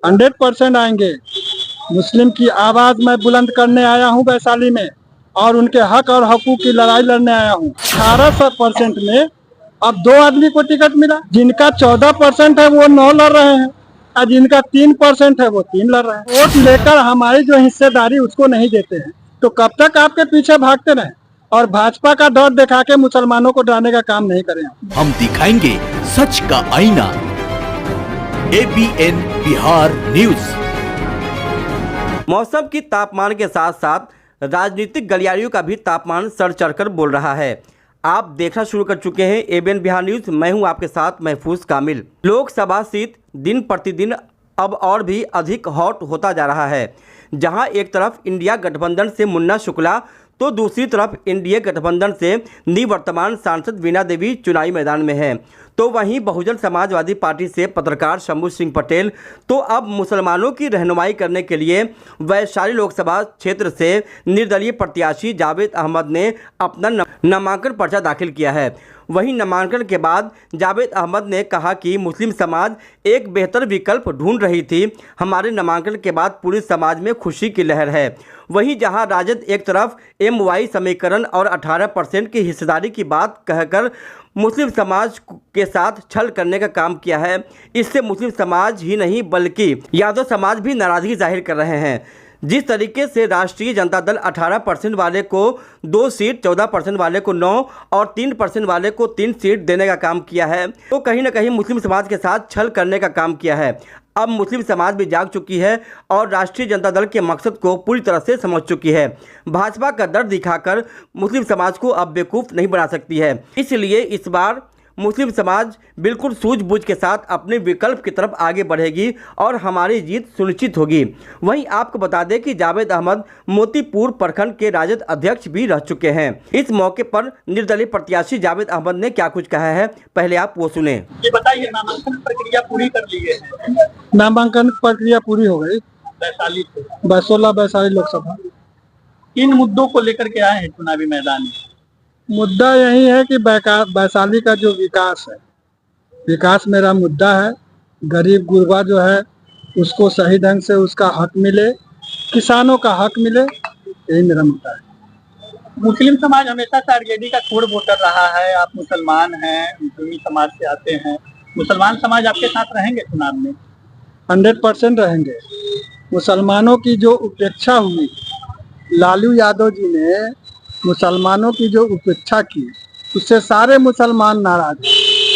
100% आएंगे। मुस्लिम की आवाज मैं बुलंद करने आया हूं वैशाली में, और उनके हक और हकूक की लड़ाई लड़ने आया हूं। 18% में अब 2 आदमी को टिकट मिला। जिनका 14% है वो 9 लड़ रहे हैं, और जिनका 3% है वो 3 लड़ रहे हैं। वोट लेकर हमारी जो हिस्सेदारी उसको नहीं देते हैं, तो कब तक आपके पीछे भागते रहे और भाजपा का डर दिखा के मुसलमानों को डराने का काम नहीं करें। हम दिखाएंगे सच का आईना। ABN Bihar news. मौसम की तापमान के साथ साथ राजनीतिक गलियारियों का भी तापमान सर चढ़कर बोल रहा है। आप देखना शुरू कर चुके हैं ABN बिहार न्यूज। मैं हूं आपके साथ महफूज कामिल। लोकसभा सीट दिन प्रतिदिन अब और भी अधिक हॉट होता जा रहा है। जहां एक तरफ इंडिया गठबंधन से मुन्ना शुक्ला तो दूसरी तरफ एनडीए गठबंधन से निवर्तमान सांसद वीणा देवी चुनावी मैदान में हैं। तो वहीं बहुजन समाजवादी पार्टी से पत्रकार शंभू सिंह पटेल तो अब मुसलमानों की रहनुमाई करने के लिए वैशाली लोकसभा क्षेत्र से निर्दलीय प्रत्याशी जावेद अहमद ने अपना नामांकन पर्चा दाखिल किया है। वहीं नामांकन के बाद जावेद अहमद ने कहा कि मुस्लिम समाज एक बेहतर विकल्प ढूंढ रही थी। हमारे नामांकन के बाद पूरे समाज में खुशी की लहर है। वहीं जहां राजद एक तरफ MY समीकरण और 18% की हिस्सेदारी की बात कहकर मुस्लिम समाज के साथ छल करने का काम किया है, इससे मुस्लिम समाज ही नहीं बल्कि यादव समाज भी नाराजगी जाहिर कर रहे हैं। जिस तरीके से राष्ट्रीय जनता दल 18% वाले को 2 सीट, 14% वाले को 9 और 3% वाले को 3 सीट देने का काम किया है, तो कहीं ना कहीं मुस्लिम समाज के साथ छल करने का काम किया है। अब मुस्लिम समाज भी जाग चुकी है और राष्ट्रीय जनता दल के मकसद को पूरी तरह से समझ चुकी है। भाजपा का डर दिखाकर मुस्लिम समाज को अब बेवकूफ़ नहीं बना सकती है। इसलिए इस बार मुस्लिम समाज बिल्कुल सूझबूझ के साथ अपने विकल्प की तरफ आगे बढ़ेगी और हमारी जीत सुनिश्चित होगी। वहीं आपको बता दें कि जावेद अहमद मोतीपुर प्रखंड के राजद अध्यक्ष भी रह चुके हैं। इस मौके पर निर्दलीय प्रत्याशी जावेद अहमद ने क्या कुछ कहा है, पहले आप वो सुने। ये बताइए, नामांकन प्रक्रिया पूरी कर ली है? नामांकन प्रक्रिया पूरी हो गई वैशाली से 16 वैशाली लोकसभा। इन मुद्दों को लेकर के आए हैं चुनावी मैदान में? मुद्दा यही है कि वैशाली का जो विकास है, विकास मेरा मुद्दा है। गरीब गुरबा जो है उसको सही ढंग से उसका हक मिले, किसानों का हक मिले, यही मेरा मुद्दा है। मुस्लिम समाज हमेशा से आरजेडी का कोर वोटर रहा है। आप मुसलमान हैं, मुस्लिम समाज से आते हैं। मुसलमान समाज आपके साथ रहेंगे चुनाव में? 100% रहेंगे। मुसलमानों की जो उपेक्षा हुई, लालू यादव जी ने मुसलमानों की जो उपेक्षा की, उससे सारे मुसलमान नाराज हैं।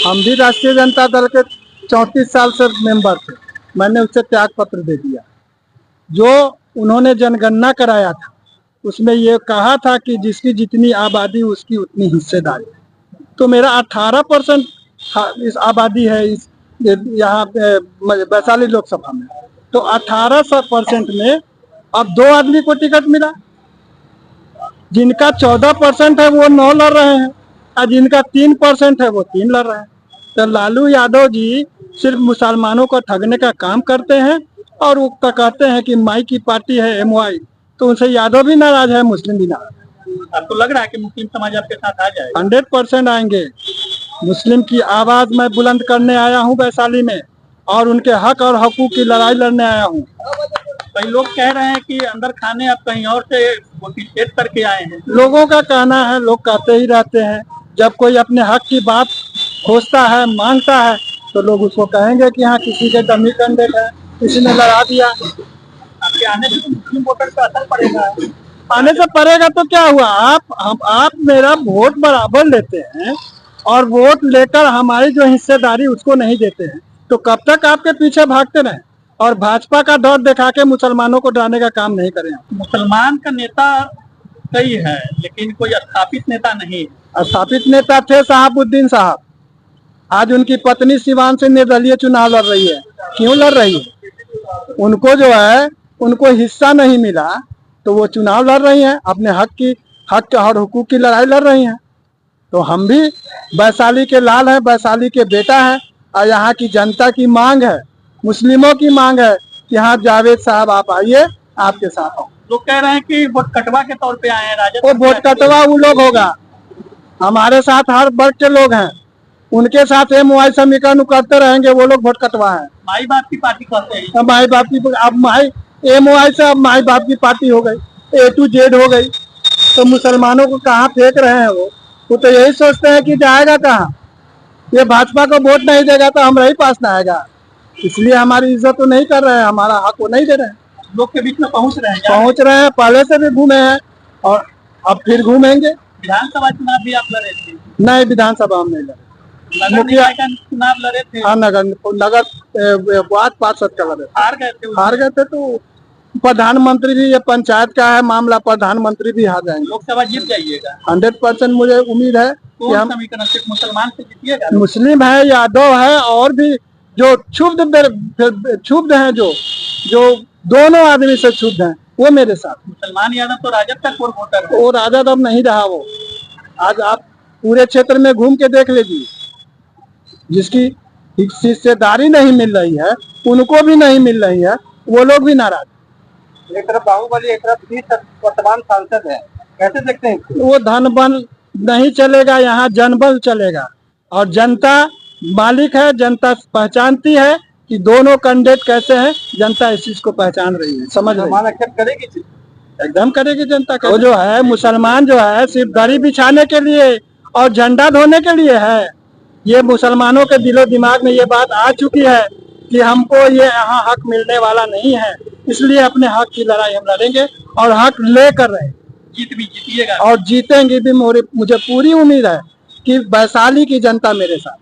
हम भी राष्ट्रीय जनता दल के 34 साल से मेंबर थे। मैंने उससे त्याग पत्र दे दिया। जो उन्होंने जनगणना कराया था उसमें ये कहा था कि जिसकी जितनी आबादी उसकी उतनी हिस्सेदारी। तो मेरा 18% इस आबादी है इस यहाँ वैशाली लोकसभा में, तो 18% में अब 2 आदमी को टिकट मिला। जिनका 14% है वो 9 लड़ रहे हैं, और जिनका 3% है वो 3 लड़ रहे हैं। तो लालू यादव जी सिर्फ मुसलमानों को ठगने का काम करते हैं, और वो कहते हैं कि माई की पार्टी है MY, तो उनसे यादव भी नाराज है, मुस्लिम भी नाराज है। आपको लग रहा है कि मुस्लिम समाज आपके साथ आ जाएगा? 100% आएंगे। मुस्लिम की आवाज मैं बुलंद करने आया हूँ वैशाली में, और उनके हक और हकूक की लड़ाई लड़ने आया हूँ। कई लोग कह रहे हैं कि अंदर खाने आप कहीं और से वोटिंग करके आए हैं। लोगों का कहना है, लोग कहते ही रहते हैं। जब कोई अपने हक की बात खोजता है, मांगता है, तो लोग उसको कहेंगे कि हाँ किसी के डमी कैंडिडेट है, किसी ने लड़ा दिया। आपके आने से मुस्लिम वोटर पर असर पड़ेगा? आने से पड़ेगा तो क्या हुआ? आप मेरा वोट बराबर लेते हैं और वोट लेकर हमारी जो हिस्सेदारी उसको नहीं देते हैं, तो कब तक आपके पीछे भागते रहें और भाजपा का डर दिखा के मुसलमानों को डराने का काम नहीं करें। मुसलमान का नेता कई है लेकिन कोई स्थापित नेता नहीं। स्थापित नेता थे शहाबुद्दीन साहब। आज उनकी पत्नी सिवान से निर्दलीय चुनाव लड़ रही है। क्यों लड़ रही है? उनको जो है उनको हिस्सा नहीं मिला, तो वो चुनाव लड़ रही हैं, अपने हक और हुकूक की लड़ाई लड़ रही हैं। तो हम भी वैशाली के लाल हैं, वैशाली के बेटा हैं, और यहाँ की जनता की मांग है, मुस्लिमों की मांग है कि हाँ जावेद साहब आप आइए, आपके साथ हो। लोग कह रहे हैं कि वोट कटवा के तौर पे आए हैं राजद। वो वोट कटवा वो लोग होगा, हमारे साथ हर वर्ग के लोग हैं, उनके साथ MY समीकरण करते रहेंगे, वो लोग वोट कटवा है। माई बाप की पार्टी कहते हैं। अब माई बाप की, अब माई MOI से अब माई बाप की पार्टी हो गई, A to Z हो गई। तो मुसलमानों को कहाँ फेंक रहे हैं वो तो यही सोचते हैं कि जाएगा कहाँ, ये भाजपा को वोट नहीं देगा तो हमारे ही पास ना आएगा, इसलिए हमारी इज्जत तो नहीं कर रहे हैं, हमारा हक वो नहीं दे रहे हैं। लोग के बीच में पहुंच रहे हैं, पहुंच रहे हैं, पहले से भी घूमे हैं और अब फिर घूमेंगे। विधानसभा चुनाव भी आप लड़े थे, नहीं, विधानसभा में नहीं लड़े, नगर मुखिया- निकाय का चुनाव लड़े थे, हाँ नगर वार्ड पार्षद का लड़े, हार गए थे। हार गए थे। तो प्रधानमंत्री भी, ये पंचायत का है मामला, प्रधानमंत्री भी हार जाएंगे। लोकसभा जीत जाइएगा। 100% मुझे उम्मीद है कि कौन हम, समीकरण सिर्फ मुसलमान से जीतिएगा? मुस्लिम है, यादव है, और भी जो क्षुब्ध हैं, जो दोनों आदमी से क्षुब्ध हैं, वो मेरे साथ। मुसलमान यादव तो राजद का कोर वोटर है। वो राजद अब नहीं रहा वो। आज आप पूरे क्षेत्र में घूम के देख लीजिए, जिसकी हिस्सेदारी नहीं मिल रही है उनको भी नहीं मिल रही है, वो लोग भी नाराज। एक तरफ बाहुबली, एक तरफ 30 वर्तमान सांसद है, कैसे देखते हैं? वो धन बल नहीं चलेगा, यहाँ जनबल चलेगा, और जनता मालिक है, जनता पहचानती है कि दोनों कैंडिडेट कैसे हैं, जनता इस चीज को पहचान रही है, समझ रही है। एक्सेप्ट करेगी? एकदम करेगी जनता। वो जो है मुसलमान जो है सिर्फ दरी बिछाने के लिए और झंडा धोने के लिए है, ये मुसलमानों के दिलो दिमाग में ये बात आ चुकी है कि हमको ये यहाँ हक मिलने वाला नहीं है, इसलिए अपने हक की लड़ाई हम लड़ेंगे और हक लेकर रहे, जीत भी जीतिएगा और जीतेंगे भी। मुझे पूरी उम्मीद है कि वैशाली की जनता मेरे साथ।